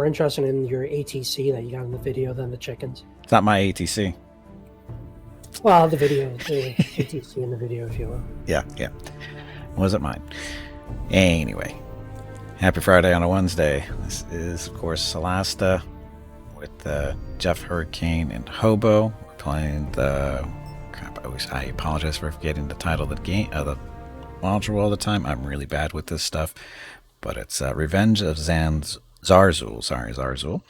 more interested in your ATC that you got in the video than the chickens. It's not my ATC. Well, the ATC in the video, if you will. Yeah. Wasn't mine. Anyway, happy Friday on a Wednesday. This is, of course, Solasta with Jeff, Hurricane, and Hobo. We're playing the... Crap, I apologize for forgetting the title of the game, the module all the time. I'm really bad with this stuff. But it's Revenge of Xarr-Zuul. Sorry, Xarr-Zuul.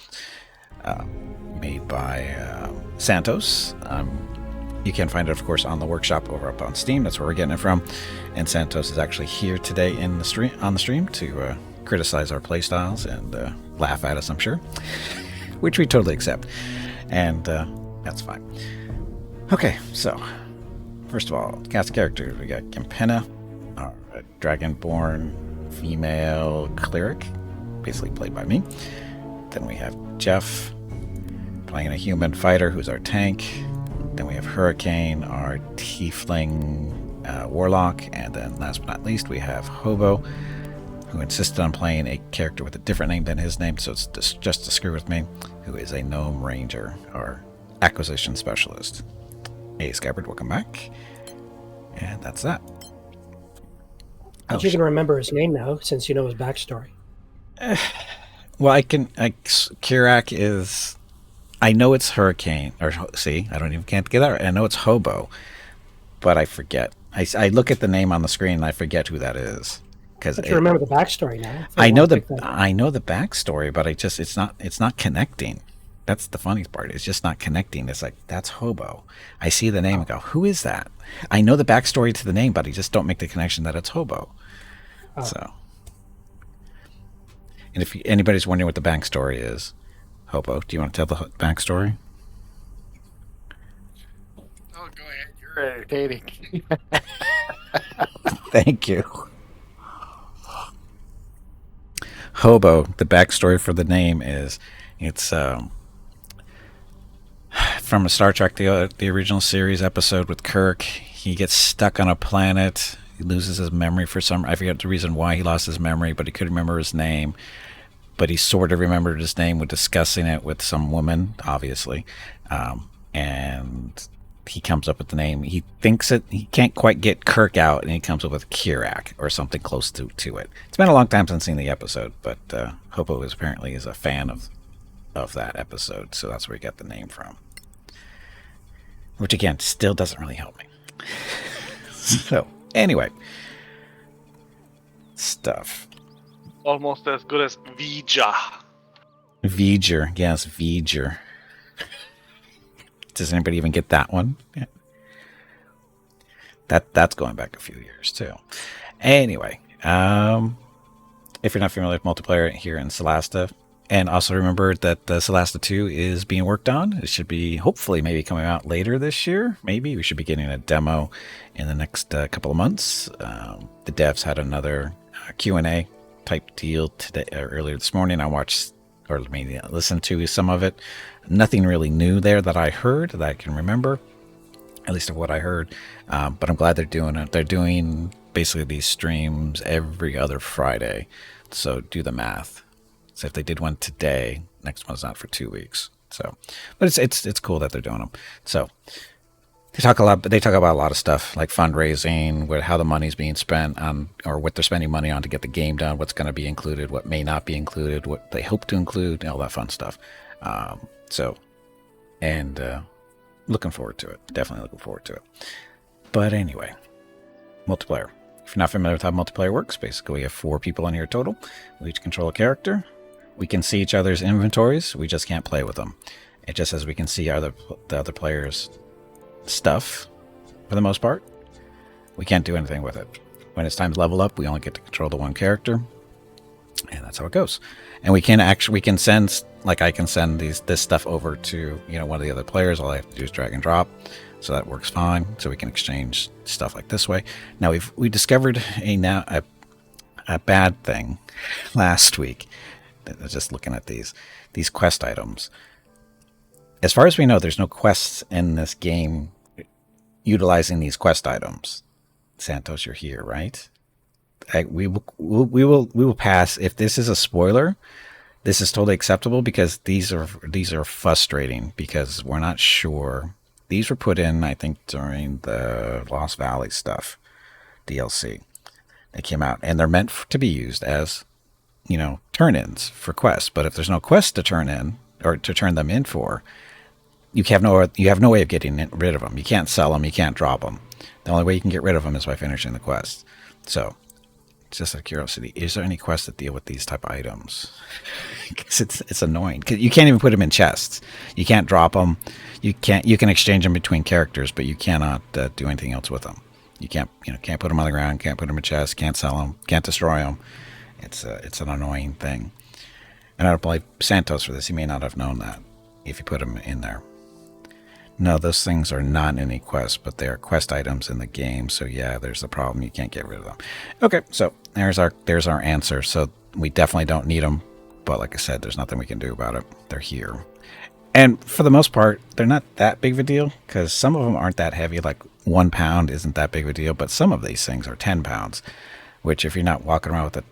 Made by Santos. You can find it, of course, on the workshop over up on Steam. That's where we're getting it from. And Santos is actually here today on the stream to criticize our playstyles and laugh at us, I'm sure, which we totally accept. And that's fine. Okay, so first of all, cast of characters. We got Campena, our dragonborn female cleric, basically played by me. Then we have Jeff playing a human fighter who's our tank. Then we have Hurricane, our tiefling warlock. And then last but not least, we have Hobo, who insisted on playing a character with a different name than his name, so it's just to screw with me, who is a gnome ranger, or acquisition specialist. Hey, Scabbard, welcome back. And that's that. But you can remember his name now, since you know his backstory. Well, Kirak is... I know it's Hurricane, or see, can't get that right. I know it's Hobo, but I forget. I look at the name on the screen and I forget who that is. But you remember the backstory now. I know the backstory, but it's not connecting. That's the funny part. It's just not connecting. It's like, that's Hobo. I see the name and go, who is that? I know the backstory to the name, but I just don't make the connection that it's Hobo. Oh. So, and if anybody's wondering what the backstory is, Hobo, do you want to tell the backstory? Oh, go ahead. You're entertaining. Thank you. Hobo, the backstory for the name is, it's from a Star Trek, the original series episode with Kirk. He gets stuck on a planet. He loses his memory for I forget the reason why he lost his memory, but he couldn't remember his name. But he sort of remembered his name with discussing it with some woman, obviously. And he comes up with the name. He thinks he can't quite get Kirk out, and he comes up with Kirak or something close to it. It's been a long time since I've seen the episode, but Hobo apparently is a fan of that episode, so that's where he got the name from. Which, again, still doesn't really help me. So, anyway. Stuff. Almost as good as Vija. V'ger, yes, V'ger. Does anybody even get that one? Yeah. That's going back a few years too. Anyway, if you're not familiar with multiplayer here in Solasta, and also remember that the Solasta 2 is being worked on. It should be hopefully maybe coming out later this year. Maybe we should be getting a demo in the next couple of months. The devs had another Q&A type deal today, earlier this morning. I watched, or maybe listened to some of it. Nothing really new there that I heard that I can remember, at least of what I heard. But I'm glad they're doing it. They're doing basically these streams every other Friday. So do the math. So if they did one today, next one's not for 2 weeks. So, but it's cool that they're doing them. So they talk about a lot of stuff like fundraising, how the money's being spent on, or what they're spending money on to get the game done, what's going to be included, what may not be included, what they hope to include, all that fun stuff. Looking forward to it. Definitely looking forward to it. But anyway, multiplayer. If you're not familiar with how multiplayer works, basically we have 4 people in here total. We each control a character. We can see each other's inventories. We just can't play with them. It just says we can see the other player's stuff for the most part. We can't do anything with it. When it's time to level up, we only get to control the one character. And that's how it goes. And we can send, like I can send this stuff over to, one of the other players. All I have to do is drag and drop. So that works fine. So we can exchange stuff like this way. Now we discovered a bad thing last week. Just looking at these quest items. As far as we know, there's no quests in this game utilizing these quest items. Santos, you're here, right? We will pass. If this is a spoiler, This is totally acceptable because these are frustrating because we're not sure. These were put in, I think, during the Lost Valley stuff, DLC. They came out, and they're meant to be used as, turn-ins for quests. But if there's no quest to turn in or to turn them in for, you have no way of getting rid of them. You can't sell them. You can't drop them. The only way you can get rid of them is by finishing the quest. So, just out of curiosity, is there any quests that deal with these type of items? Because it's annoying. 'Cause you can't even put them in chests. You can't drop them. You can exchange them between characters, but you cannot do anything else with them. You can't put them on the ground. Can't put them in chests. Can't sell them. Can't destroy them. It's an annoying thing. And I don't blame Santos for this. He may not have known that if you put them in there. No, those things are not in any quest, but they are quest items in the game. So yeah, there's a problem. You can't get rid of them. Okay, so there's our answer. So we definitely don't need them, but like I said, there's nothing we can do about it. They're here, and for the most part, they're not that big of a deal because some of them aren't that heavy. Like 1 pound isn't that big of a deal, but some of these things are 10 pounds, which if you're not walking around with a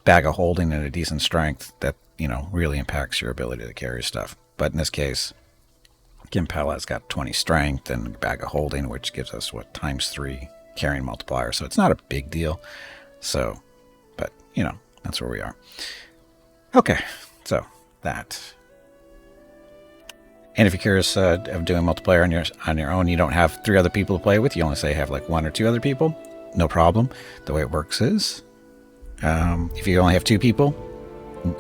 bag of holding and a decent strength, that really impacts your ability to carry stuff. But in this case, Gimpalla's got 20 strength and a bag of holding, which gives us ×3 carrying multiplier. So it's not a big deal. So, but that's where we are. Okay, so that. And if you're curious of doing multiplayer on your own, you don't have 3 other people to play with. You only say have like 1 or 2 other people. No problem. The way it works is, if you only have 2 people,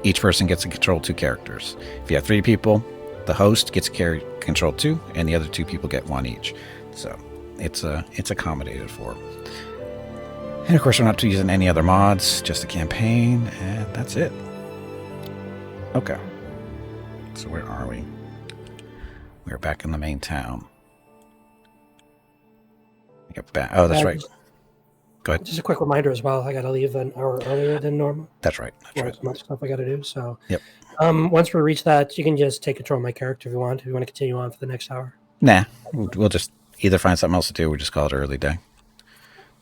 each person gets to control 2 characters. If you have 3 people, the host gets to control 2, and the other 2 people get 1 each. So it's accommodated for. And of course, we're not using any other mods, just a campaign, and that's it. Okay. So where are we? We're back in the main town. Get back. Oh, that's right. Go ahead. Just a quick reminder as well. I got to leave an hour earlier than normal. That's right. That's much stuff I got to do. So, yep. Once we reach that, you can just take control of my character if you want. If you want to continue on for the next hour. Nah, we'll just either find something else to do. Or just call it early day.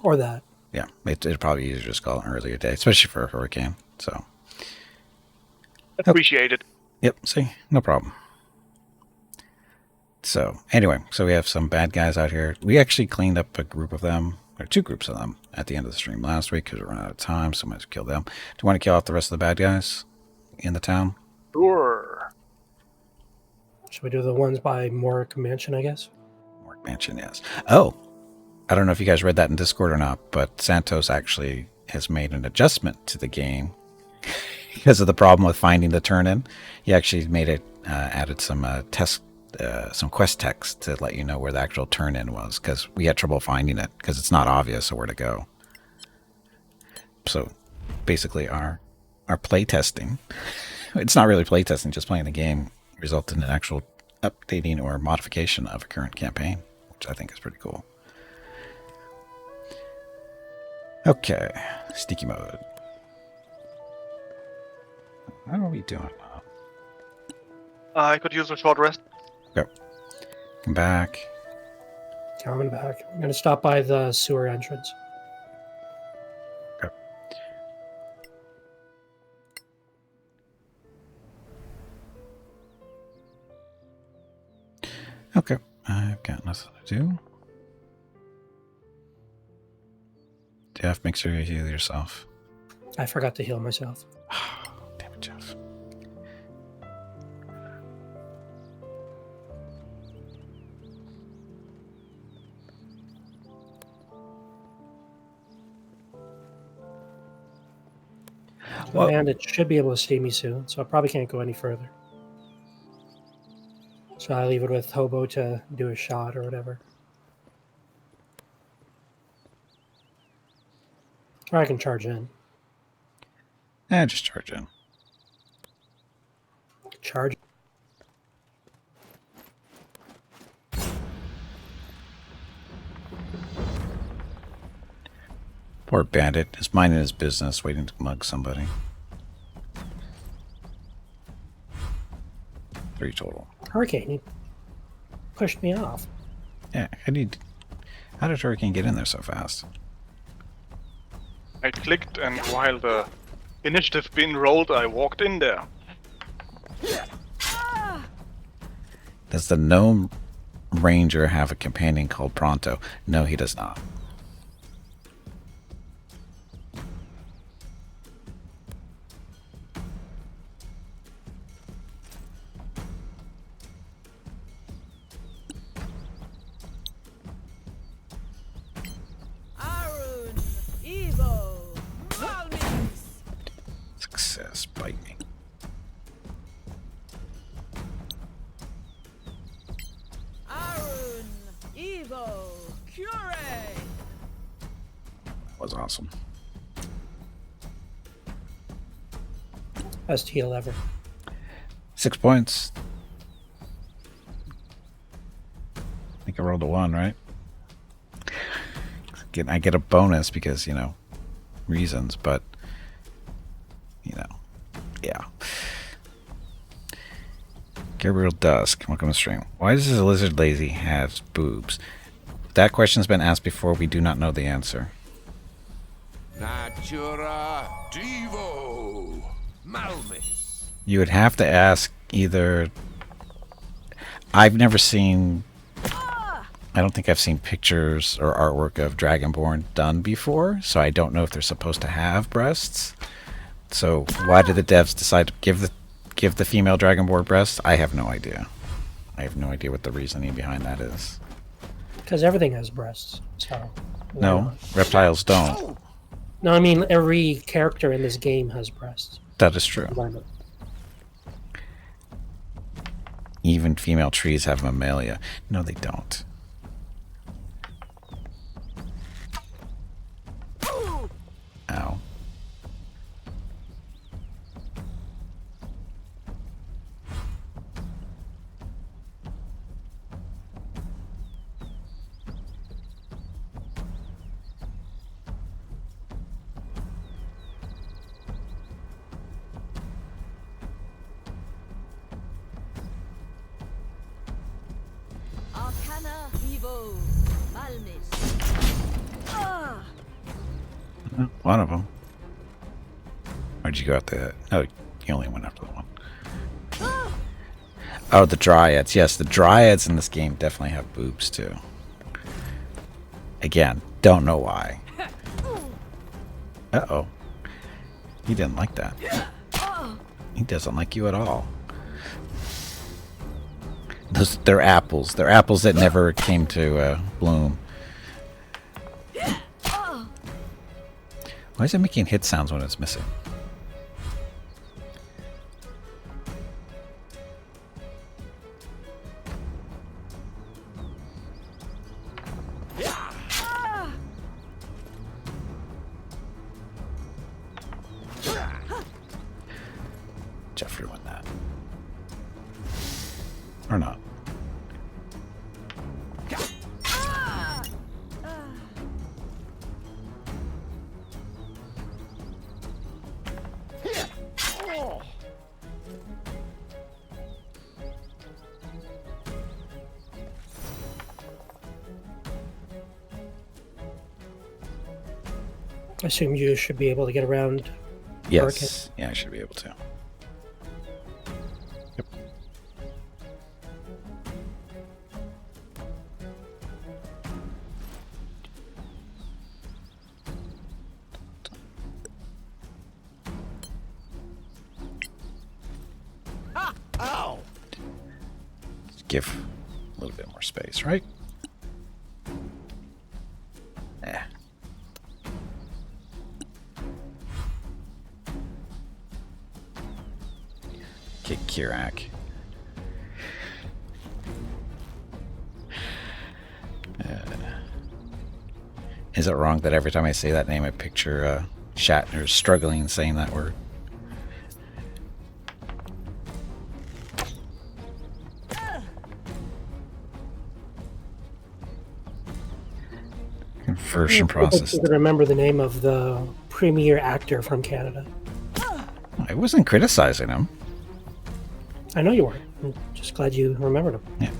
Or that. Yeah, it'd probably be easier to just call it an earlier day, especially for a hurricane. So. Appreciated. Yep. See, no problem. So anyway, we have some bad guys out here. We actually cleaned up a group of them, or 2 groups of them, at the end of the stream last week because we ran out of time. So we might kill them. Do you want to kill off the rest of the bad guys in the town? Sure. Should we do the ones by Mork Mansion, I guess? Mork Mansion, yes. Oh, I don't know if you guys read that in Discord or not, but Santos actually has made an adjustment to the game because of the problem with finding the turn-in. He actually made it, added some some quest text to let you know where the actual turn-in was, because we had trouble finding it because it's not obvious where to go. So basically our play testing, it's not really play testing, just playing the game, resulted in an actual updating or modification of a current campaign, which I think is pretty cool. Okay, sneaky mode. How are we doing? I could use a short rest. Okay. Come back. Coming back. I'm going to stop by the sewer entrance. Okay. Okay. I've got nothing to do. Jeff, make sure you heal yourself. I forgot to heal myself. Damn it, Jeff. The bandit should be able to see me soon, so I probably can't go any further. So I leave it with Hobo to do a shot or whatever. Or I can charge in. Just charge in. Charge. Poor bandit is minding his business, waiting to mug somebody. 3 total. Hurricane, he pushed me off. Yeah, how did Hurricane get in there so fast? I clicked, and while the initiative being rolled, I walked in there. Does the gnome ranger have a companion called Pronto? No, he does not. Success, bite me. That was awesome. Best heal ever. 6 points. I think I rolled a 1, right? I get a bonus because, you know, reasons, but, you know, yeah. Gabriel Dusk, welcome to stream. Why does a lizard lazy have boobs? That question's been asked before. We do not know the answer. Natura Divo Malmis. You would have to ask either... I've never seen... I don't think I've seen pictures or artwork of Dragonborn done before, so I don't know if they're supposed to have breasts. So why did the devs decide to give the female Dragonborn breasts? I have no idea. I have no idea what the reasoning behind that is. Because everything has breasts. So No, reptiles don't. No, I mean every character in this game has breasts. That is true. Even female trees have mammalia. No, they don't. Ow. One of them. Where'd you go at the... Oh, you only went after the one. Oh, the dryads. Yes, the dryads in this game definitely have boobs, too. Again, don't know why. Uh-oh. He didn't like that. He doesn't like you at all. They're apples. They're apples that never came to bloom. Why is it making hit sounds when it's missing? Jeffrey won that. Or not. I assume you should be able to get around. Yes. Yeah, I should be able to. Yep. Ow! Let's give a little bit more space, right? Eh. Kick Kirak. Is it wrong that every time I say that name, I picture Shatner struggling saying that word? Conversion process. You can remember the name of the premier actor from Canada. I wasn't criticizing him. I know you weren't. I'm just glad you remembered him. Yeah.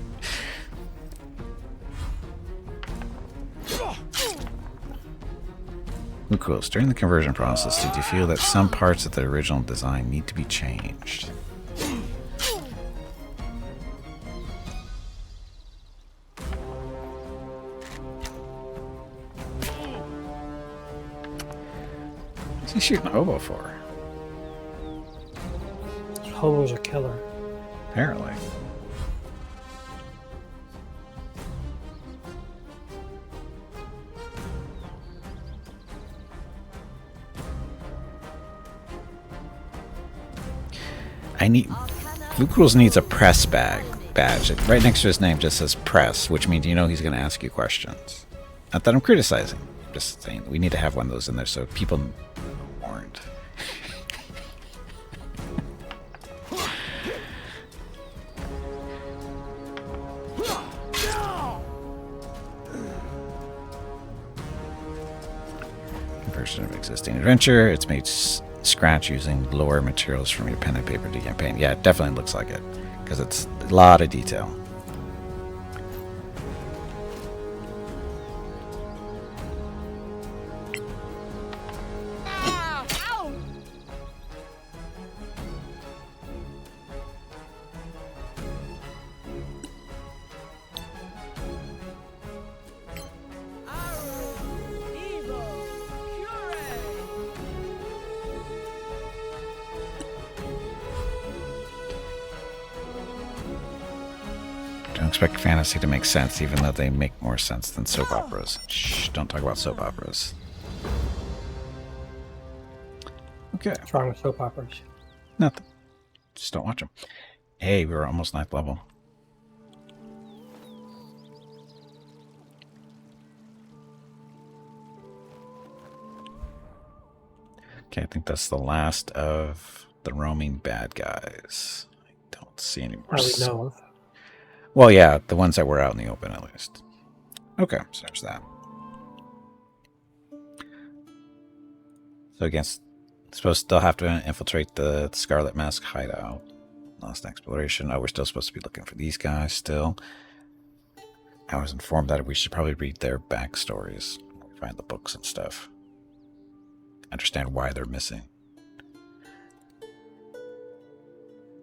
Lucas, during the conversion process, did you feel that some parts of the original design need to be changed? What's he shooting a hobo for? Hobo's a killer. Apparently. Luke Rules needs a press badge. Right next to his name just says press, which means you know he's going to ask you questions. Not that I'm criticizing. I'm just saying we need to have one of those in there so people are warned. Conversion of existing adventure. It's made scratch using lower materials from your pen and paper to campaign. Yeah, it definitely looks like it because it's a lot of detail. Don't expect fantasy to make sense, even though they make more sense than soap operas. Shh, don't talk about soap operas. Okay. What's wrong with soap operas? Nothing. Just don't watch them. Hey, we were almost 9th level. Okay, I think that's the last of the roaming bad guys. I don't see any more. How we know of. Well, yeah, the ones that were out in the open, at least. Okay, so there's that. So, against, supposed to still have to infiltrate the Scarlet Mask hideout. Lost exploration. Oh, we're still supposed to be looking for these guys still. I was informed that we should probably read their backstories. Find the books and stuff. Understand why they're missing.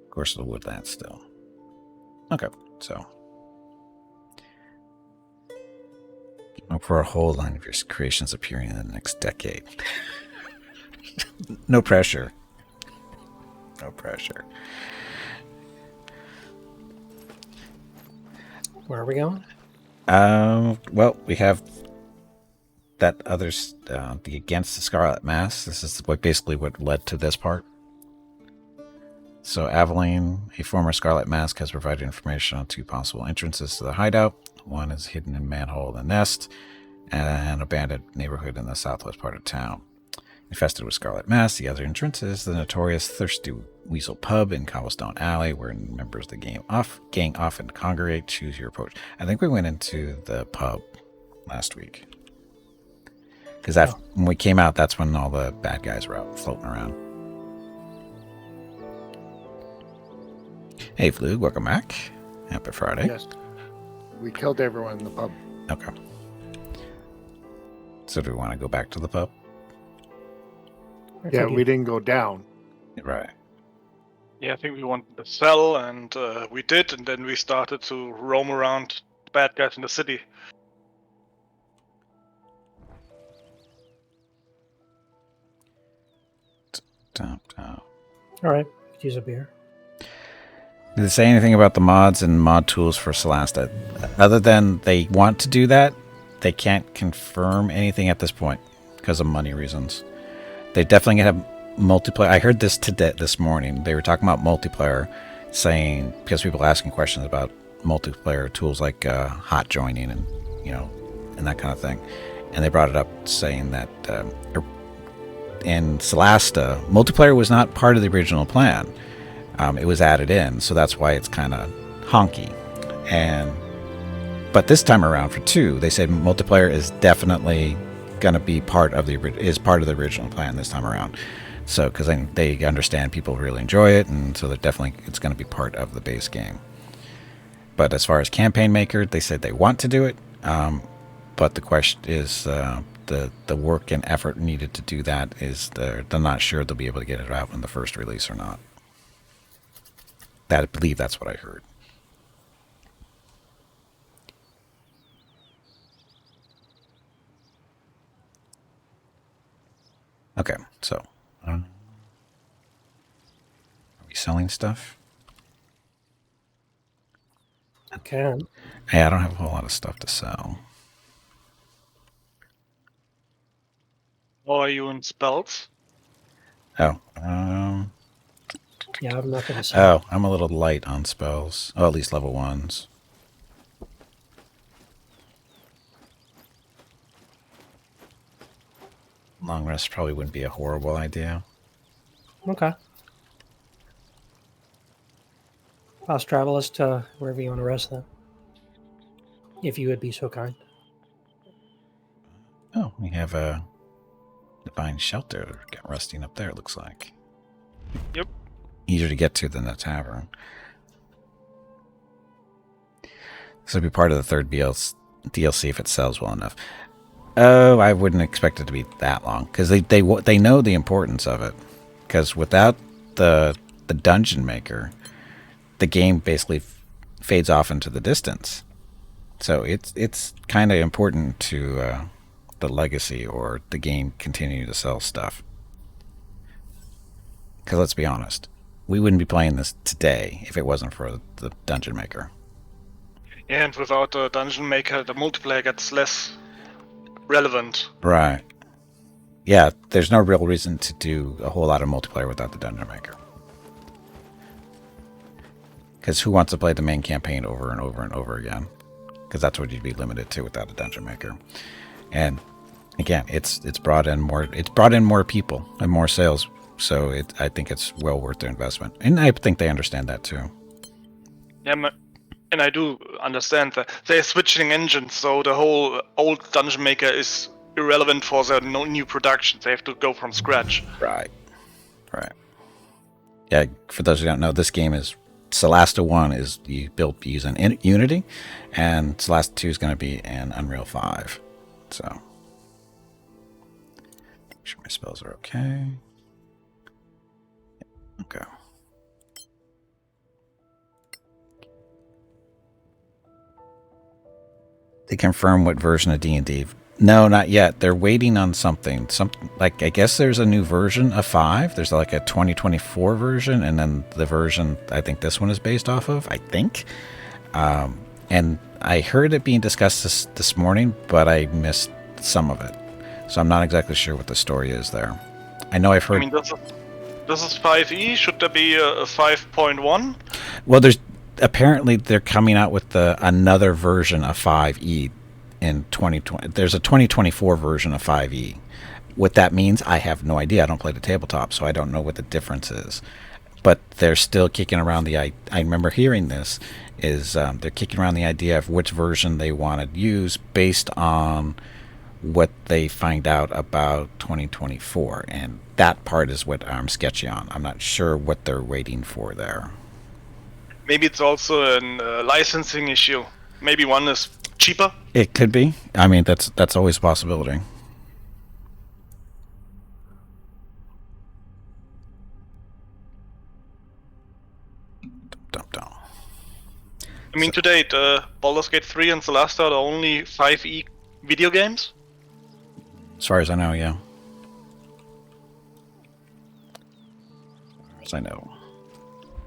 Of course, the woodlands still. Okay, so. Hope for a whole line of your creations appearing in the next decade. No pressure. No pressure. Where are we going? Well, we have that other, the Against the Scarlet Mask. This is basically what led to this part. So Aveline, a former Scarlet Mask, has provided information on 2 possible entrances to the hideout. One is hidden in Manhole the Nest, and an abandoned neighborhood in the southwest part of town. Infested with Scarlet Mask, the other entrance is the notorious Thirsty Weasel Pub in Cobblestone Alley, where members of the gang often congregate. Choose your approach. I think we went into the pub last week. Because when we came out, that's when all the bad guys were out floating around. Hey, Flug, welcome back. Happy Friday. Yes. We killed everyone in the pub. Okay. So do we want to go back to the pub? Yeah, we didn't go down. Right. Yeah, I think we wanted to sell, and we did, and then we started to roam around the bad guys in the city. All right, use a beer. Did they say anything about the mods and mod tools for Solasta? Other than they want to do that, they can't confirm anything at this point because of money reasons. They definitely have multiplayer. I heard this morning. They were talking about multiplayer, saying because people are asking questions about multiplayer tools like hot joining and and that kind of thing, and they brought it up saying that in Solasta, multiplayer was not part of the original plan. It was added in, so that's why it's kind of honky. But this time around for 2, they said multiplayer is definitely going to be part of the original plan this time around. So because they understand people really enjoy it, and so it's going to be part of the base game. But as far as campaign maker, they said they want to do it, but the question is the work and effort needed to do that is they're not sure they'll be able to get it out in the first release or not. I believe that's what I heard. Okay, so are we selling stuff? Can. Hey, I don't have a whole lot of stuff to sell. Or are you in spells? Oh, Yeah, I'm not going to sell. I'm a little light on spells. Oh, at least level 1s. Long rest probably wouldn't be a horrible idea. Okay. Fast travel us to wherever you want to rest then. If you would be so kind. Oh, we have a divine shelter resting up there, it looks like. Yep. Easier to get to than the tavern. This will be part of the third DLC if it sells well enough. Oh, I wouldn't expect it to be that long because they know the importance of it. Because without the dungeon maker, the game basically fades off into the distance. So it's kind of important to the legacy or the game continue to sell stuff. Because let's be honest, we wouldn't be playing this today if it wasn't for the dungeon maker. Yeah, and without the dungeon maker, the multiplayer gets less relevant. Right. Yeah, there's no real reason to do a whole lot of multiplayer without the dungeon maker. Because who wants to play the main campaign over and over and over again? Because that's what you'd be limited to without a dungeon maker. And again, it's brought in more people and more sales. So I think it's well worth their investment, and I think they understand that too. Yeah, and I do understand that they're switching engines, so the whole old dungeon maker is irrelevant for their new productions. They have to go from scratch. Right. Yeah, for those who don't know, this game is Solasta 1 is built using Unity, and Solasta 2 is going to be in Unreal 5. So, make sure my spells are okay. Okay. They confirm what version of D&D. No, not yet. They're waiting on something. I guess there's a new version of 5. There's like a 2024 version, and then the version I think this one is based off of, I think. And I heard it being discussed this morning, but I missed some of it. So I'm not exactly sure what the story is there. I know I've heard... I mean, this is 5e. Should there be a 5.1? Well, apparently they're coming out with another version of 5e in 2020. There's a 2024 version of 5e. What that means, I have no idea. I don't play the tabletop, so I don't know what the difference is. But they're still kicking around I remember hearing this, is they're kicking around the idea of which version they want to use based on what they find out about 2024. And that part is what I'm sketchy on. I'm not sure what they're waiting for there. Maybe it's also a licensing issue. Maybe one is cheaper. It could be. I mean, that's always a possibility. Dum. I mean, to date, Baldur's Gate 3 and Solasta are the only 5e video games. As far as I know, yeah. As I know.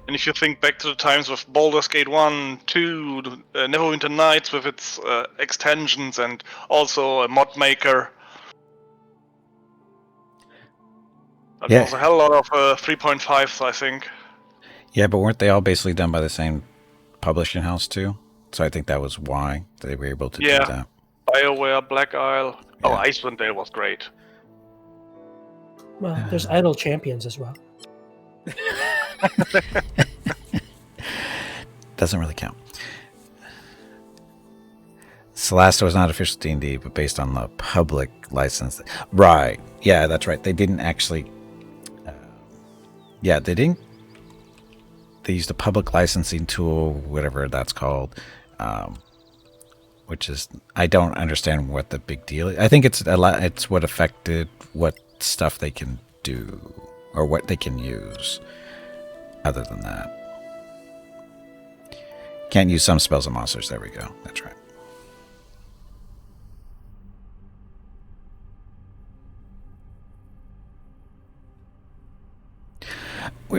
And if you think back to the times with Baldur's Gate 1, 2, Neverwinter Nights with its extensions and also a mod maker. That was a hell lot of 3.5s, I think. Yeah, but weren't they all basically done by the same publishing house too? So I think that was why they were able to do that. BioWare, Black Isle. Yeah. Oh, Icewind Dale was great. Well, there's Idle Champions as well. Doesn't really count. Solasta was not official D&D, but based on the public license. Right. Yeah, that's right. They didn't actually... they didn't... They used a public licensing tool, whatever that's called, which is... I don't understand what the big deal is. I think it's what affected what stuff they can do, or what they can use. Other than that. Can't use some spells and monsters. There we go. That's right.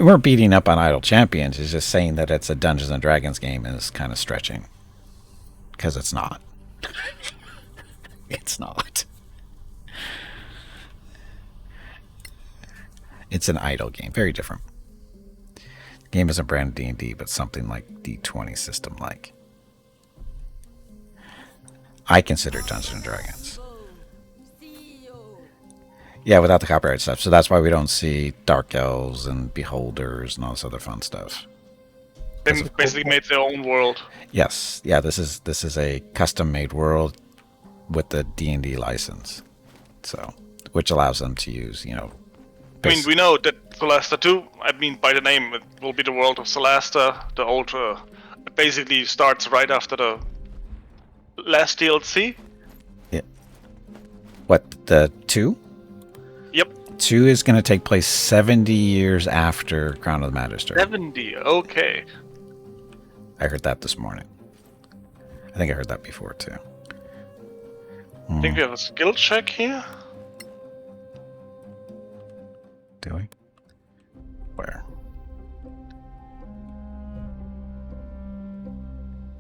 we're beating up on idle champions. It's just saying that it's a Dungeons and Dragons game is kind of stretching. Because it's not. It's not. It's an idle game. Very different. The game isn't branded D&D, but something like D20 system like. I consider Dungeons and Dragons. Yeah, without the copyright stuff. So that's why we don't see Dark Elves and Beholders and all this other fun stuff. They basically made their own world. Yes. Yeah, this is a custom-made world with the D&D license. So, which allows them to use, I mean, we know that Solasta 2, I mean, by the name, it will be the world of Solasta. The old, it basically starts right after the last DLC. Yeah. What, the 2? Yep. 2 is going to take place 70 years after Crown of the Magister. 70, okay. I heard that this morning. I think I heard that before, too. I think we have a skill check here. Do we? Where?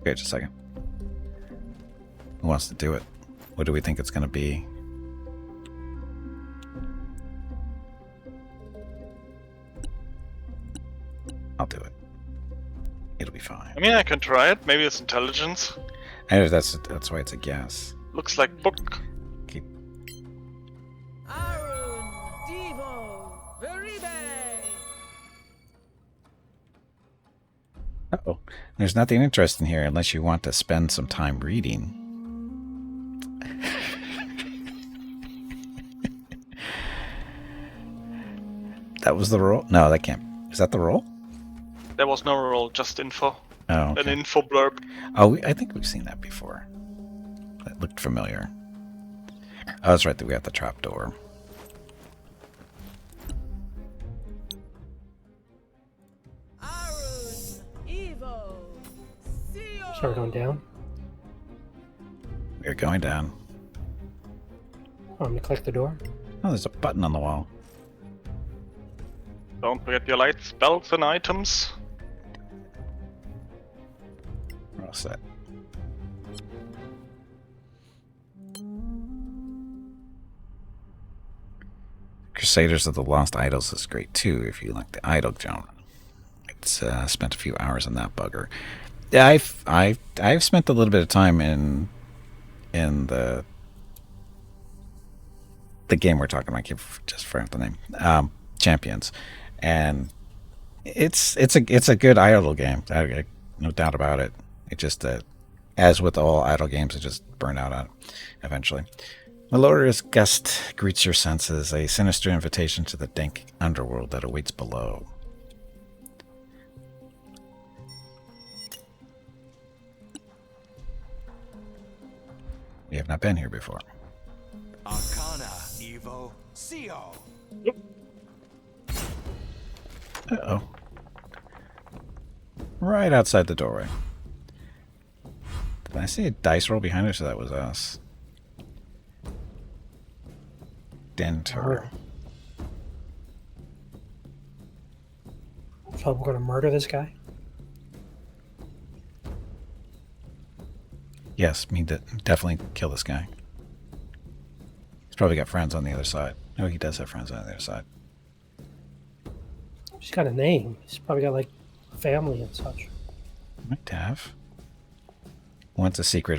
Okay, just a second. Who wants to do it? What do we think it's going to be? I'll do it. It'll be fine. I mean, I can try it. Maybe it's intelligence. I know that's why it's a guess. Looks like book. Keep. Uh-oh. There's nothing interesting here unless you want to spend some time reading. That was the roll? No, that can't. Is that the roll? There was no roll, just info. Oh, okay. An info blurb. Oh, I think we've seen that before. That looked familiar. Oh, that's right. We got the trapdoor. So we're going down. We're going down. I'm going to click the door. Oh, there's a button on the wall. Don't forget your light spells and items. We're all set. Crusaders of the Lost Idols is great too if you like the idol genre. It's spent a few hours on that bugger. Yeah, I've spent a little bit of time in the game we're talking about. I just forgot the name. Champions, and it's a good idle game. No doubt about it. It just as with all idle games, it just burn out on eventually. Maloria's gust greets your senses, a sinister invitation to the dank underworld that awaits below. We have not been here before. Arcana, Evo, CO. Uh-oh. Right outside the doorway. Did I see a dice roll behind us? So that was us. Denter. So we're going to murder this guy? Yes, definitely kill this guy. He's probably got friends on the other side. No, he does have friends on the other side. He's got a name. He's probably got, like, family and such. Might have. Once a street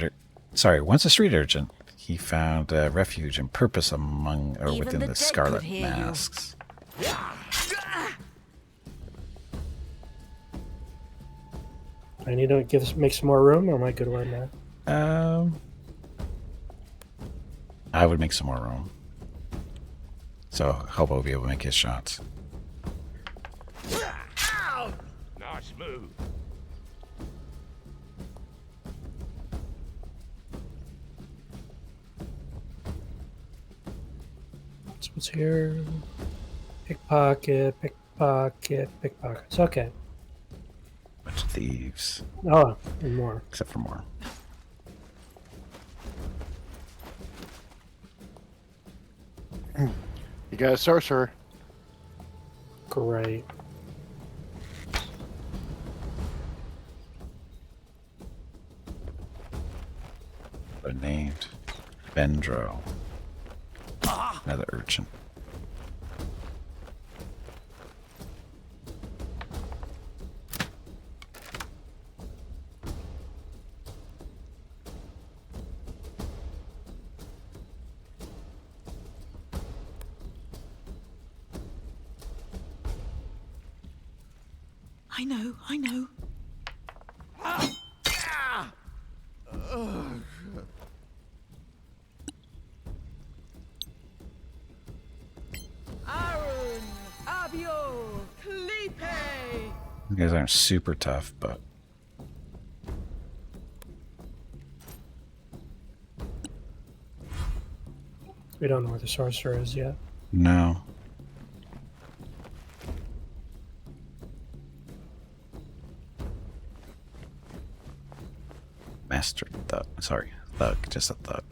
urchin. He found refuge and purpose within the Scarlet Masks. I need to make some more room, or am I good where I'm at? I would make some more room. So Hobo will be able to make his shots. Nice move. So what's here? Pickpocket, pickpocket, pickpockets. Okay. Bunch of thieves. Oh, and more. Except for more. You got a sorcerer. Great. They're named Vendro. Another urchin. I know. Arun, Abio, Klipe. You guys aren't super tough, but We don't know where the sorcerer is yet. no. Master thug. Sorry, thug. Just a thug.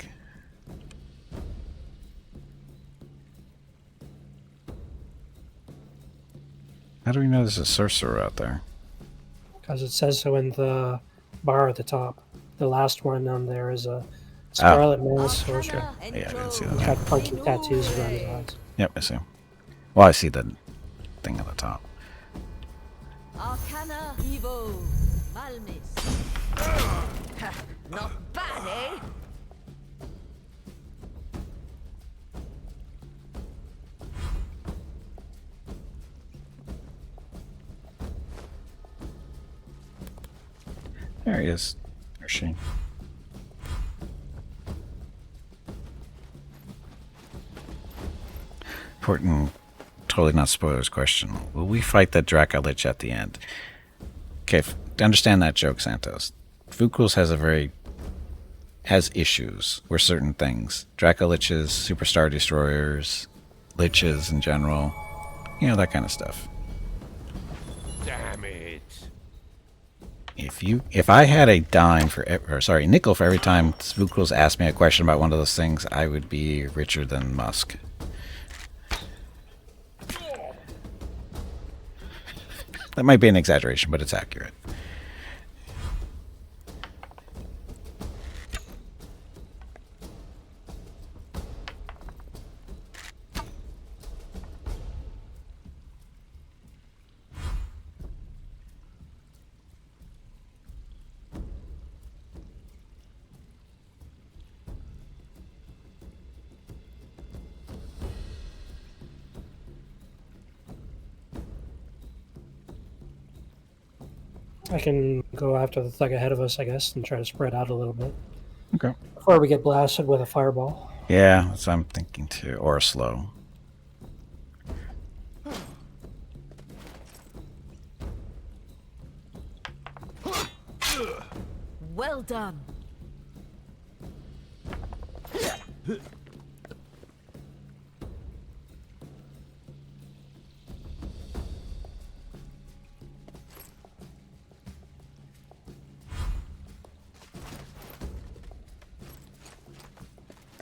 How do we know there's a sorcerer out there? Because it says so in the bar at the top. The last one on there is a Scarlet Mask sorcerer. Yeah, I didn't see He's that. got funky tattoos around his eyes. Yep, I see. Well, I see the thing at the top. Arcana Evo, Malmis. Not bad, eh? There he is. Or she. Important, totally not spoilers question. Will we fight the Draco Lich at the end? Okay, to understand that joke, Santos. Fukuls has issues with certain things. Draco Liches, Superstar Destroyers, Liches in general. You know, that kind of stuff. Damn it. If I had a nickel for every time Fukuls asked me a question about one of those things, I would be richer than Musk. That might be an exaggeration, but it's accurate. I can go after the thug ahead of us, I guess, and try to spread out a little bit Okay. before we get blasted with a fireball. Yeah, that's what I'm thinking too. Or a slow. Well done.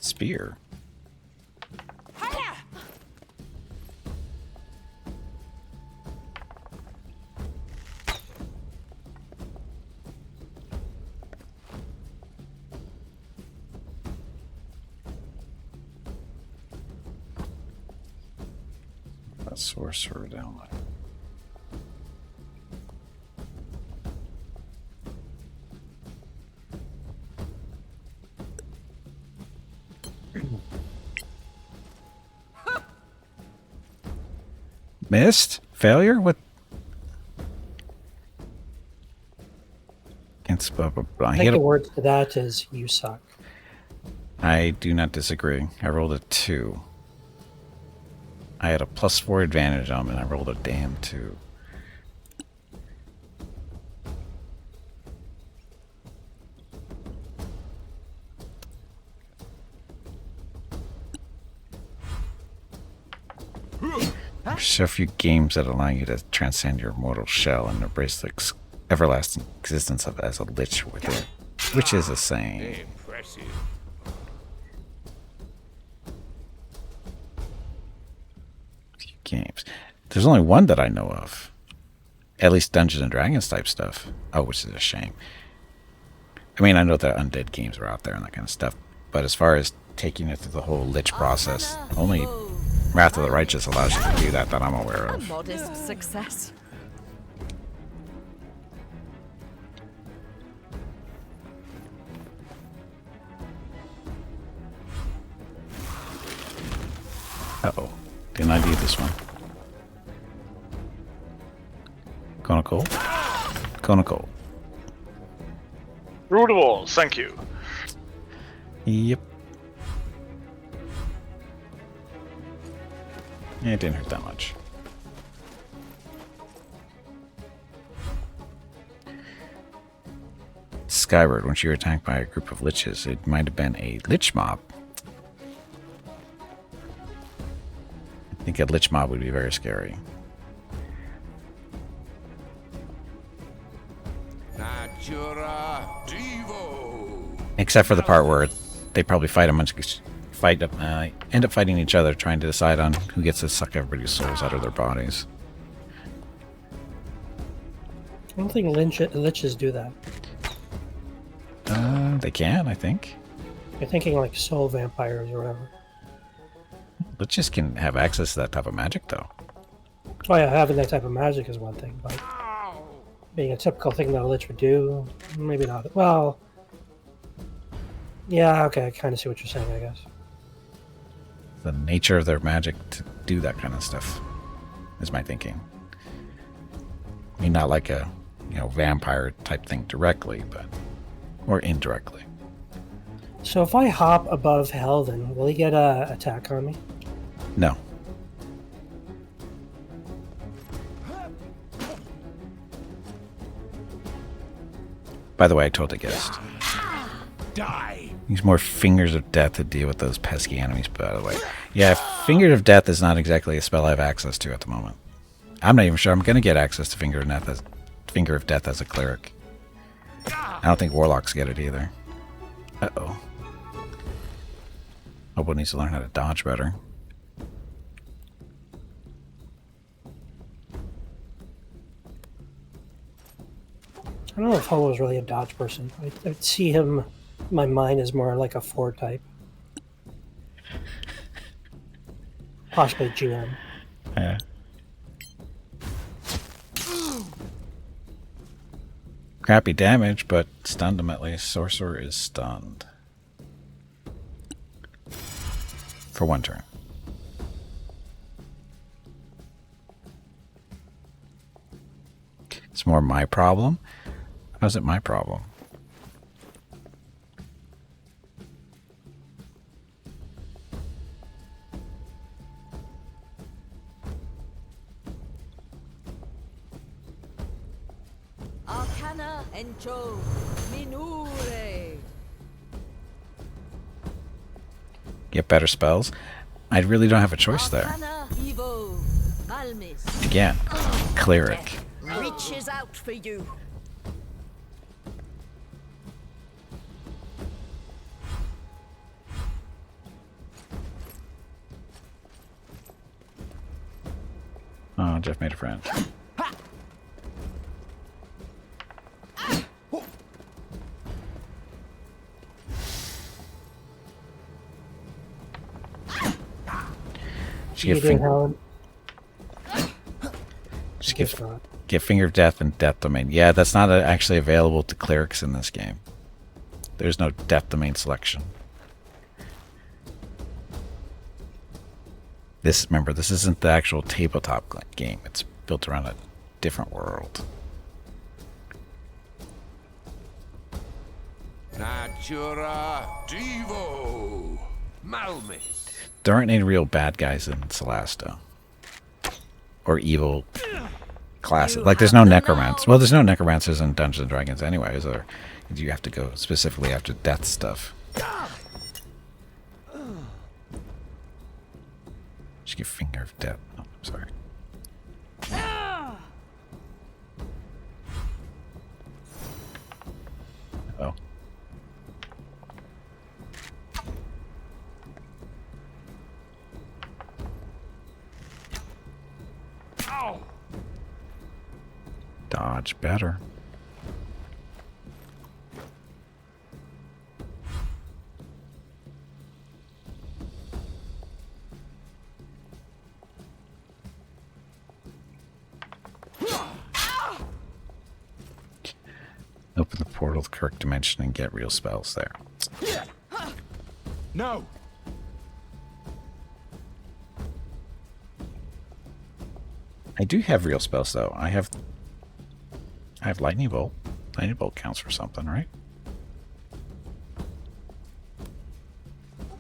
Spear. That sorcerer down there. Missed? Failure? What? Against blah, blah, blah. I think the words to that is "you suck." I do not disagree. I rolled a 2. I had a +4 advantage on him, and I rolled a damn 2. There's so few games that allow you to transcend your mortal shell and embrace the everlasting existence of as a lich with it, which is a saying. Impressive. Few games. There's only one that I know of. At least Dungeons and Dragons type stuff. Oh, which is a shame. I mean, I know that undead games are out there and that kind of stuff, but as far as taking it through the whole lich process, only Wrath of the Righteous allows you to do that I'm aware A of. modest success. Uh-oh. Didn't I do this one? Kona Cold? Kona Cold. Through the walls, thank you. Yep. Yeah, it didn't hurt that much. Skyward, when you were attacked by a group of liches, it might have been a lich mob. I think a lich mob would be very scary. Natura Divo. Except for the part where they probably end up fighting each other, trying to decide on who gets to suck everybody's souls out of their bodies. I don't think liches do that. They can, I think. You're thinking like soul vampires or whatever. Liches can have access to that type of magic, though. Oh yeah, having that type of magic is one thing, but being a typical thing that a lich would do, maybe not. Well, yeah, okay, I kind of see what you're saying, I guess. The nature of their magic to do that kind of stuff is my thinking. I mean, not like a vampire type thing directly, but or indirectly. So if I hop above hell, then will he get a attack on me? No. By the way, I totally guessed. Die. Use more Fingers of Death to deal with those pesky enemies, by the way. Yeah, Fingers of Death is not exactly a spell I have access to at the moment. I'm not even sure I'm going to get access to Finger of Death as a cleric. I don't think warlocks get it either. Uh-oh. Hobo needs to learn how to dodge better. I don't know if Hobo's really a dodge person. I'd see him, my mind is more like a 4 type. Possibly GM. Yeah. Crappy damage, but stunned him at least. Sorcerer is stunned. For 1 turn. It's more my problem. How's it my problem? Arcana Encho Minure. Get better spells? I really don't have a choice there. Arcana Evo Malmis. Again, cleric. Reaches out for you. Oh, Jeff made a friend. You doing Helen? Just Guess not. get Finger of Death and Death Domain. Yeah, that's not actually available to clerics in this game. There's no Death Domain selection. Remember, this isn't the actual tabletop game. It's built around a different world. Natura Divo. Malmis. There aren't any real bad guys in Solasta. Or evil classes. Like, there's no necromancers. Well, there's no necromancers in Dungeons & Dragons anyways, or you have to go specifically after death stuff. Just get Finger of Death. Oh, I'm sorry. Oh. Dodge better. Open the portal to Kirk Dimension and get real spells there. No. I do have real spells though. I have Lightning Bolt. Lightning Bolt counts for something, right?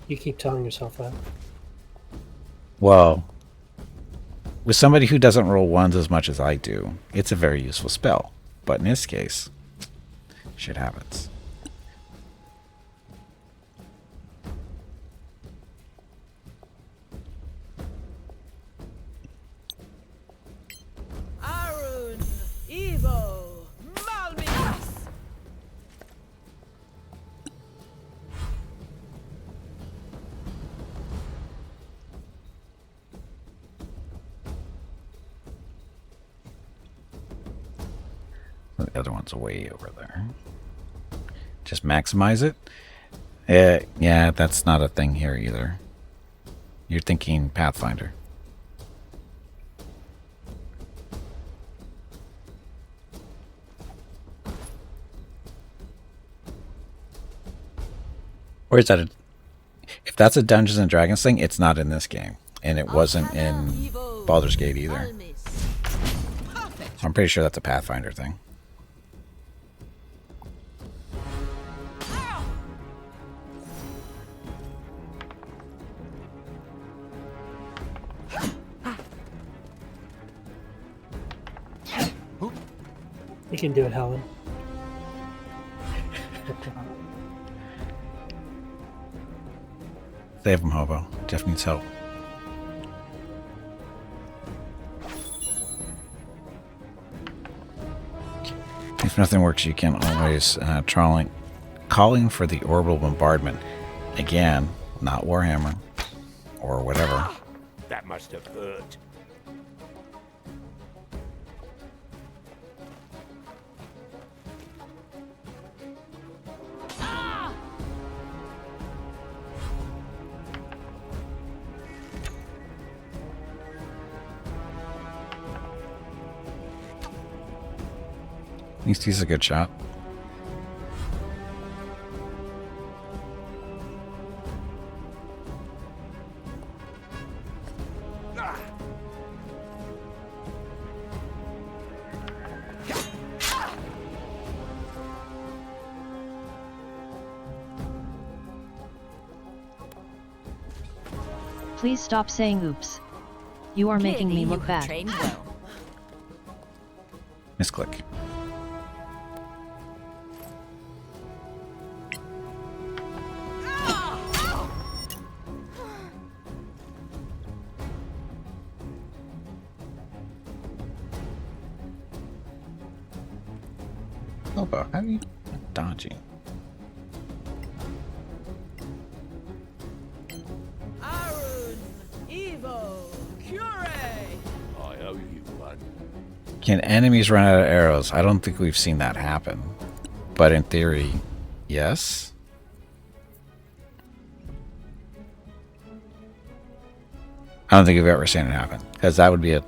You keep telling yourself that. Well, with somebody who doesn't roll ones as much as I do, it's a very useful spell. But in this case, shit happens. Arun, Evo, Malmis. The other one's way over there. Just maximize it? Yeah, that's not a thing here either. You're thinking Pathfinder. Or is that if that's a Dungeons and Dragons thing, it's not in this game. And it wasn't in Baldur's Gate either. I'm pretty sure that's a Pathfinder thing. You can do it, Helen. Save him, Hobo. Jeff needs help. If nothing works, you can always calling for the orbital bombardment. Again, not Warhammer or whatever. That must have hurt. At least he's a good shot. Please stop saying oops. You are making me look bad. Trained well. Misclick. Hobo, how are you dodging? Arun, Evo, Cure. I owe you one. Can enemies run out of arrows? I don't think we've seen that happen. But in theory, yes. I don't think we've ever seen it happen. Because that would be a...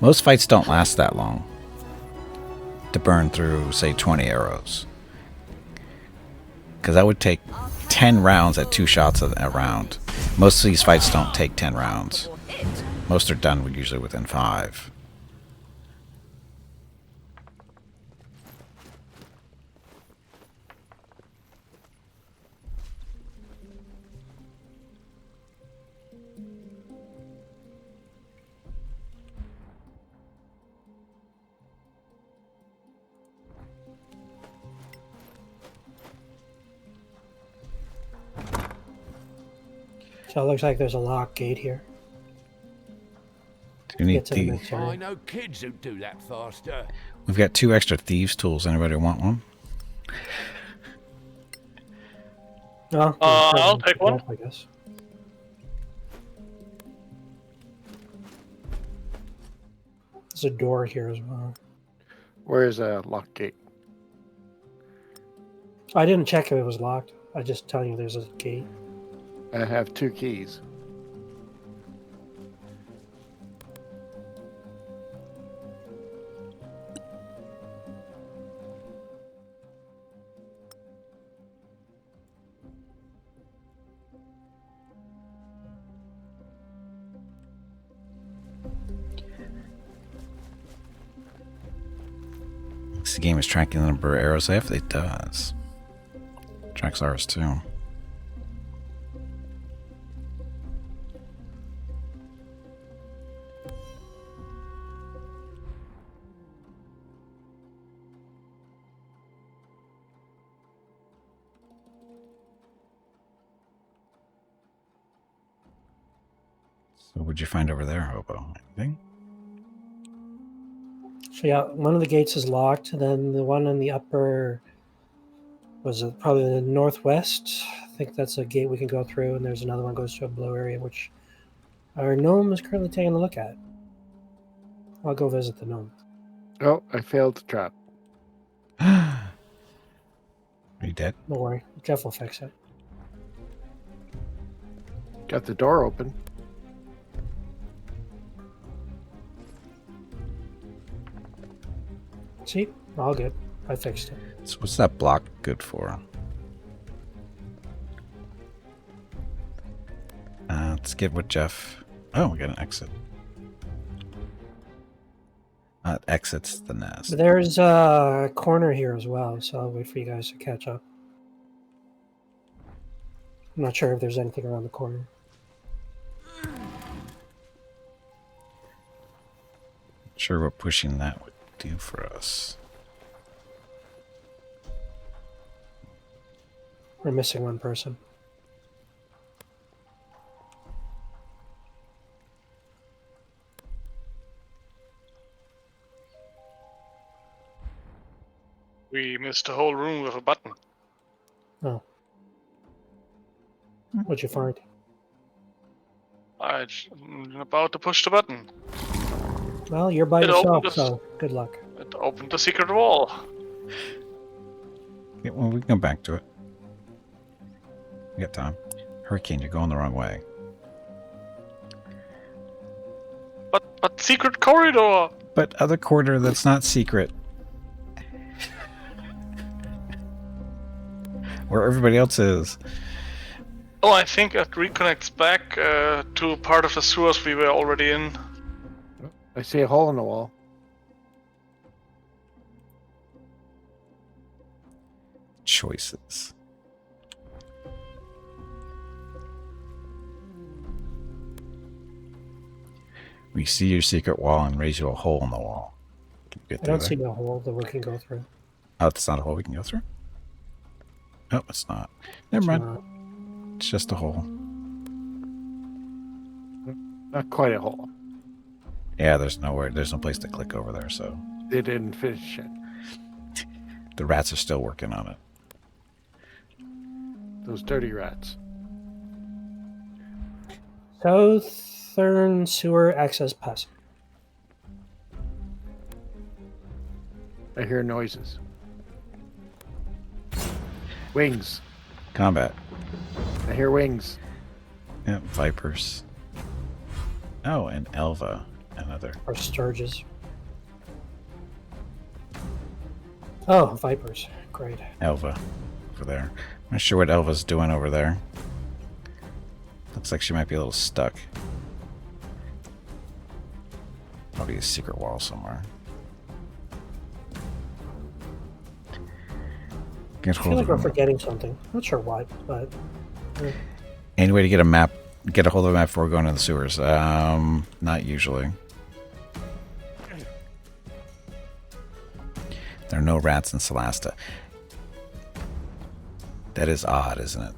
Most fights don't last that long. To burn through, say, 20 arrows. Because that would take 10 rounds at 2 shots a round. Most of these fights don't take 10 rounds. Most are done usually within 5. So it looks like there's a locked gate here. Do you need Get to the thieves? next I area. know kids who do that faster. We've got 2 extra thieves tools. Anybody want one? Oh, I'll take one. I guess. There's a door here as well. Where's a lock gate? I didn't check if it was locked. I just tell you there's a gate. I have 2 keys. Thinks the game is tracking the number of arrows I have. It does. Tracks ours too. So what'd you find over there, Hobo? Anything? So yeah, one of the gates is locked. And then the one on the upper was it probably the northwest. I think that's a gate we can go through, and there's another one goes to a blue area, which our gnome is currently taking a look at. I'll go visit the gnome. Oh, I failed the trap. Are you dead? Don't worry, Jeff will fix it. Got the door open. See, all good. I fixed it. So what's that block good for? Let's get with Jeff. Oh, we got an exit. Exits the nest. But there's a corner here as well, so I'll wait for you guys to catch up. I'm not sure if there's anything around the corner. Sure what pushing that would do for us. We're missing one person. We missed a whole room with a button. Oh. What'd you find? I'm about to push the button. Well, you're by It yourself, opened us. so good luck. It opened the secret wall. Yeah, well, we can come back to it. We got time. Hurricane, you're going the wrong way. But secret corridor. But other corridor that's not secret. Where everybody else is. Oh, I think it reconnects back to part of the sewers we were already in. I see a hole in the wall. Choices. We see your secret wall and raise you a hole in the wall. Can you get I through don't there? see no hole that we can go through. Oh, it's not a hole we can go through? No, it's not. Never mind. It's just a hole. Not quite a hole. Yeah, there's no place to click over there, so They didn't finish it. the rats are still working on it. Those dirty rats. Southern sewer access pass. I hear noises. Wings. Combat. I hear wings. Yeah, vipers. Oh, and Elva. Another. Or sturges. Oh, vipers. Great. Elva. Over there. I'm not sure what Elva's doing over there. Looks like she might be a little stuck. Probably a secret wall somewhere. Get I feel hold like of we're him. forgetting something. Not sure why, but Any way to get a map? Get a hold of a map before going to the sewers? Not usually. There are no rats in Solasta. That is odd, isn't it?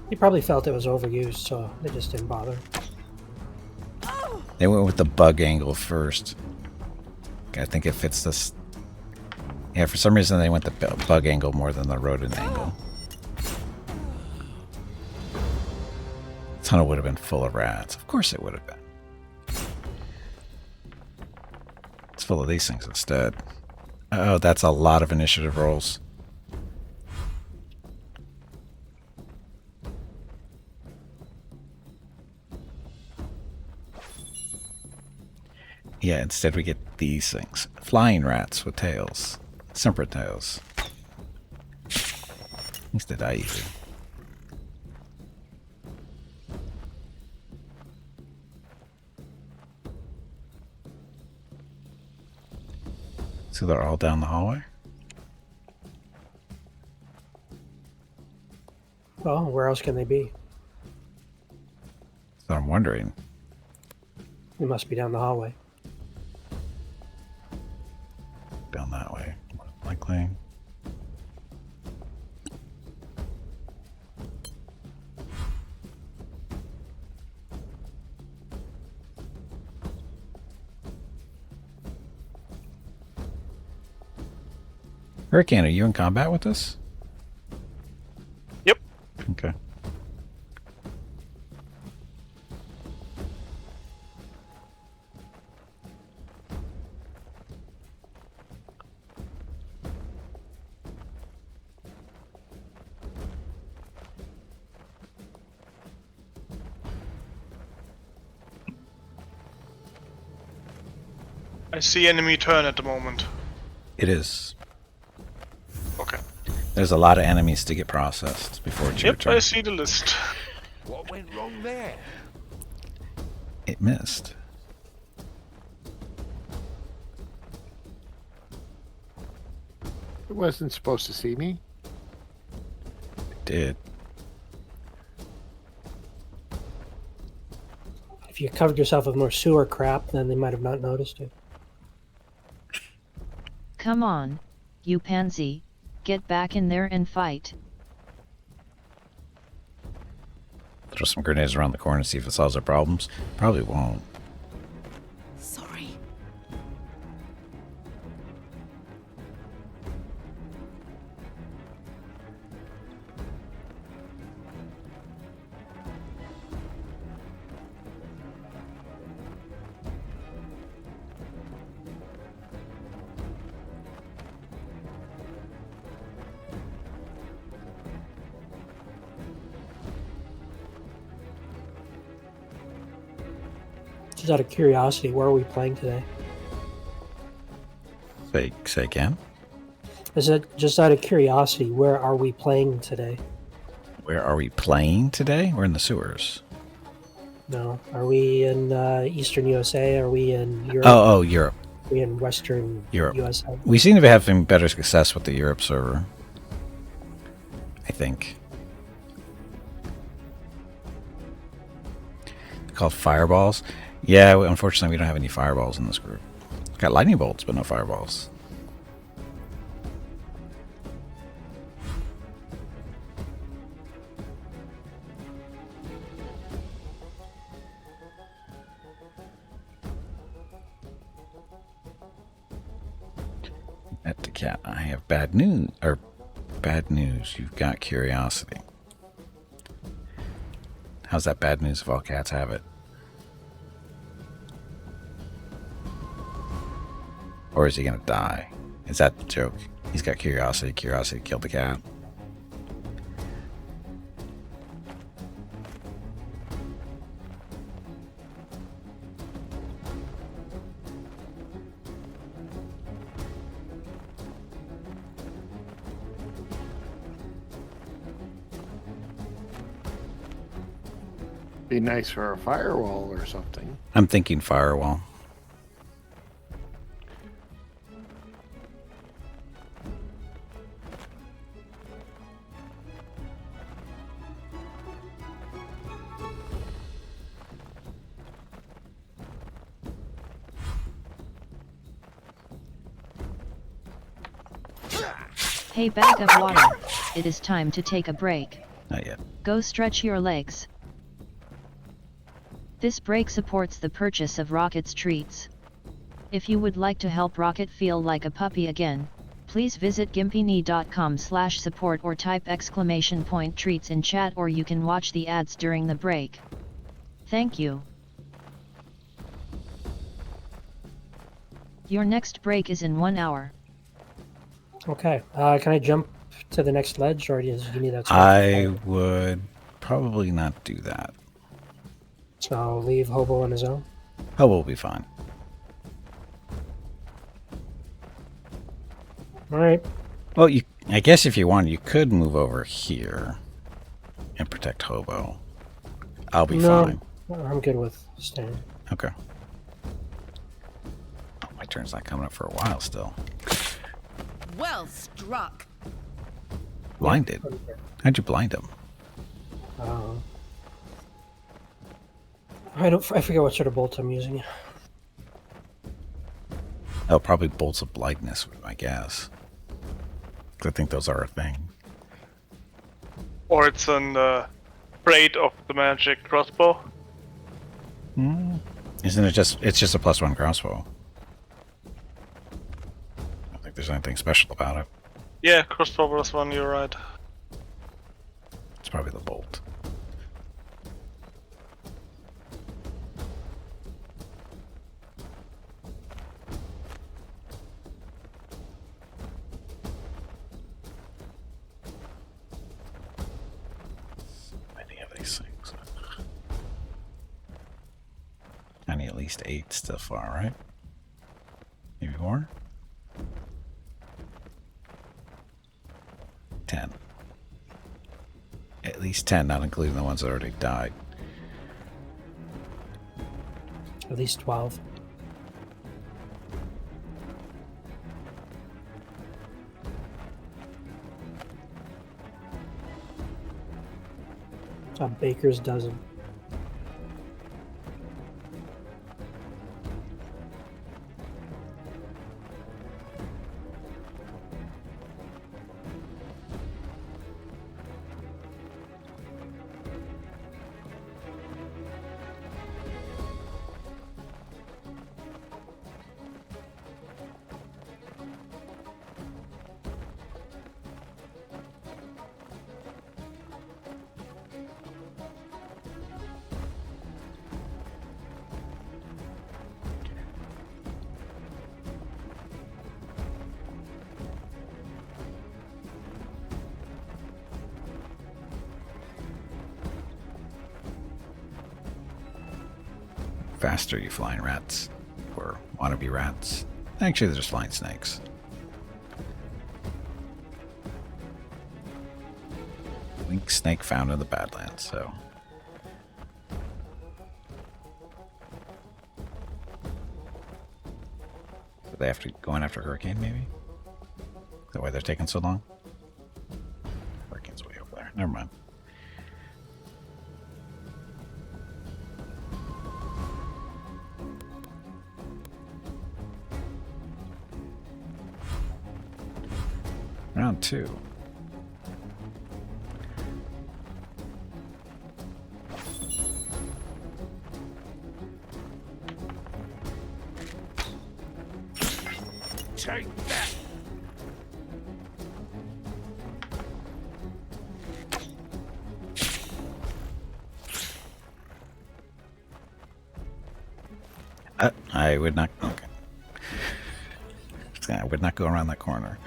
he probably felt it was overused, so they just didn't bother. They went with the bug angle first. I think it fits this. Yeah, for some reason they went the bug angle more than the rodent angle. The tunnel would have been full of rats. Of course it would have been. It's full of these things instead. Oh, that's a lot of initiative rolls. Yeah, instead we get these things. Flying rats with tails. Separate tails. At least they die easy. So they're all down the hallway? Well, where else can they be? So I'm wondering. They must be down the hallway. Down that way. More than likely. Hurricane, are you in combat with us? Yep. Okay. I see enemy turn at the moment. It is. Okay. There's a lot of enemies to get processed before it's your Yep, turn. I see the list. What went wrong there? It missed. It wasn't supposed to see me. It did. If you covered yourself with more sewer crap, then they might have not noticed it. Come on, you pansy. Get back in there and fight. Throw some grenades around the corner and see if it solves our problems. Probably won't. Sorry. Just out of curiosity, where are we playing today? Say again? Is it just out of curiosity, where are we playing today? Where are we playing today? We're in the sewers. No. Are we in Eastern USA? Are we in Europe? Oh, Europe. Are we in Western Europe. USA? We seem to be having better success with the Europe server. I think. They're called fireballs. Yeah, unfortunately we don't have any fireballs in this group. Got lightning bolts, but no fireballs. At the cat, I have bad news. Or bad news. You've got curiosity. How's that bad news if all cats have it? Or is he gonna die? Is that the joke? He's got curiosity. Curiosity killed the cat. Be nice for a firewall or something. I'm thinking firewall. Hey, bag of water. It is time to take a break. Not yet. Go stretch your legs. This break supports the purchase of Rocket's treats. If you would like to help Rocket feel like a puppy again, please visit gimpyknee.com/support or type !treats in chat, or you can watch the ads during the break. Thank you. Your next break is in 1 hour. Okay. Can I jump to the next ledge, or do you need that? I would probably not do that. So I'll leave Hobo on his own. Hobo will be fine. All right. Well, I guess if you want, you could move over here and protect Hobo. I'll be fine. I'm good with staying. Okay. Oh my turn's not coming up for a while still. Well struck. Blinded? How'd you blind him? I forget what sort of bolt I'm using. Oh, probably bolts of blindness, would be my guess. 'Cause I think those are a thing. Or it's an trait of the magic crossbow. Isn't it just, it's just a +1 crossbow. I don't think there's anything special about it. Yeah, crossbow +1, you're right. It's probably the bolt. Many of these things. I need at least 8 so far, right? Maybe more? 10. At least 10, not including the ones that already died. At least 12. A baker's dozen. Faster, you flying rats. Or wannabe rats. Actually, they're just flying snakes. Link snake found in the Badlands, so. Are they after going after Hurricane, maybe? Is that why they're taking so long? Hurricane's way over there. Never mind. Round 2. Take that! I would not. Okay. I would not go around that corner.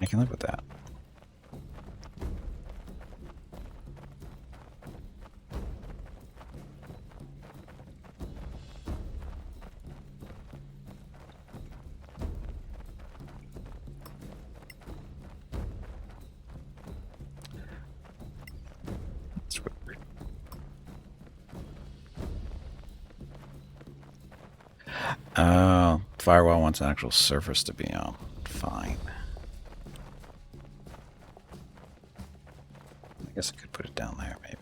I can live with that. That's weird. Firewall wants an actual surface to be on. Fine. I guess I could put it down there, maybe.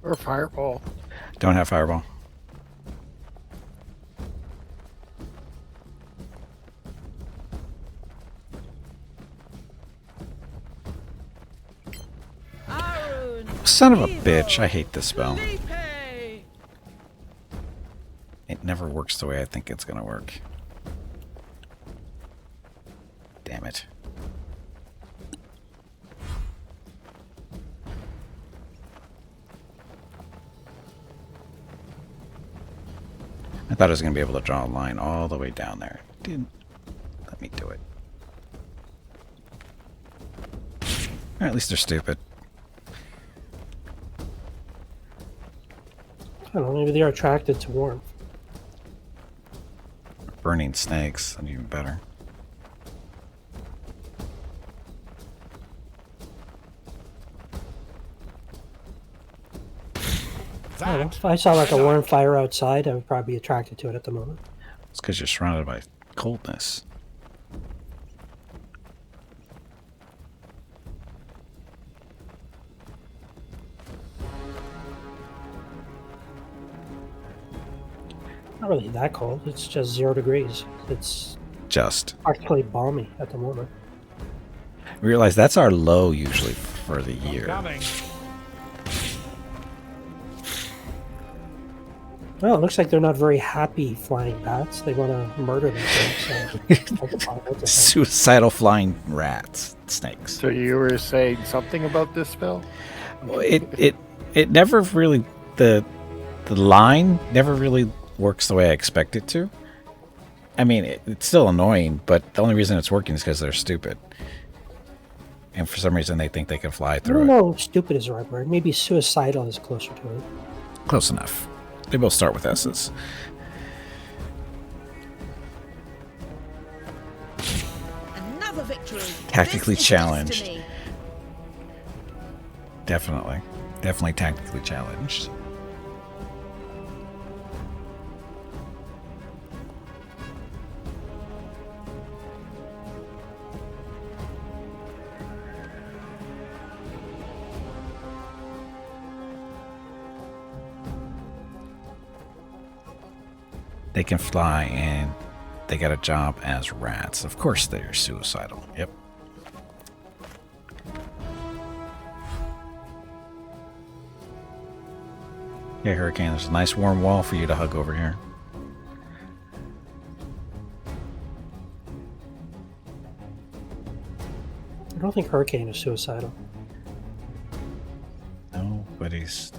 Or fireball. Don't have fireball. Son of a bitch, I hate this spell. It never works the way I think it's gonna work. Damn it. I thought I was gonna be able to draw a line all the way down there. Didn't let me do it. Or at least they're stupid. I don't know, maybe they're attracted to warmth. Burning snakes, and even better. I don't know. If I saw like a warm fire outside, I would probably be attracted to it at the moment. It's because you're surrounded by coldness. Not really that cold. It's just 0 degrees. It's Just. actually balmy at the moment. Realize that's our low usually for the year. Coming. Well, it looks like they're not very happy flying bats. They want to murder themselves. So Suicidal flying rats, snakes. So you were saying something about this spell? Well, it never really the line never really works the way I expect it to. I mean, it's still annoying, but the only reason it's working is because they're stupid. And for some reason, they think they can fly I through don't it. know if stupid is the right word. Maybe suicidal is closer to it. Close enough. They both start with S's. Another victory. Tactically This is challenged. destiny. Definitely. Definitely tactically challenged. They can fly and they got a job as rats. Of course they're suicidal. Yep. Yeah, Hurricane, there's a nice warm wall for you to hug over here. I don't think Hurricane is suicidal. No, but he's...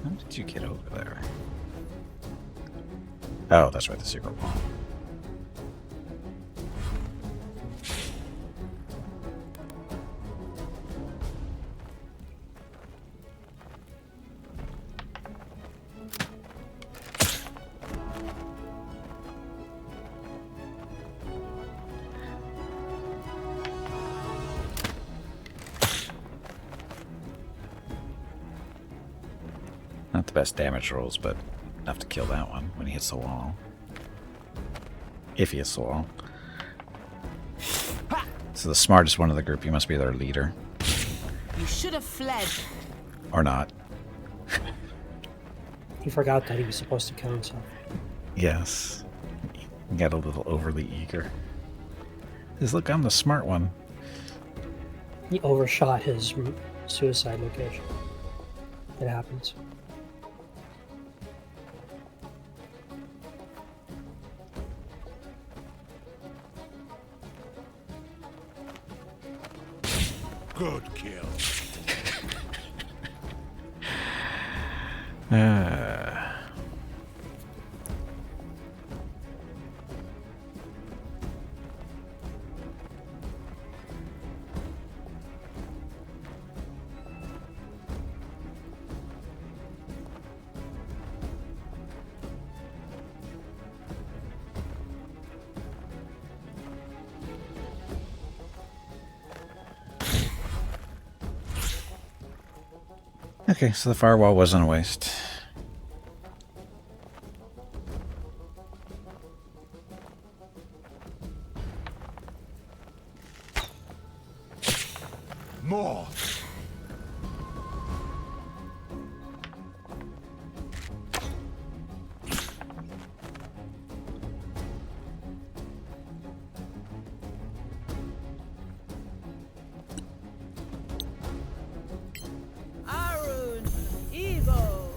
How did you get over there? Oh, that's right, the secret wall. Not the best damage rolls, but enough to kill that one when he hits the wall. If he hits the wall. So the smartest one of the group, you must be their leader. You should have fled. Or not. He forgot that he was supposed to kill himself. Yes. He got a little overly eager. Says, look, I'm the smart one. He overshot his suicide location. It happens. Good kill. Okay, so the firewall wasn't a waste. More. Arun, Evo,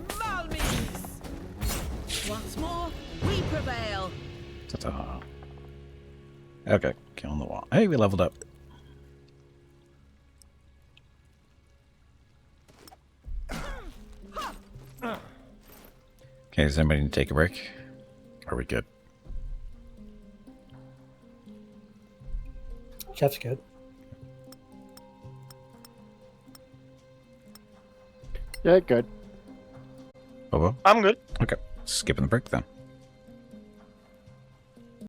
Malmis. Once more, we prevail. Ta-ta. Okay, killing the wall. Hey, we leveled up. Okay, does anybody need to take a break? Are we good? Jeff's good. Yeah, good. Hobo? I'm good. Okay. Skipping the break then.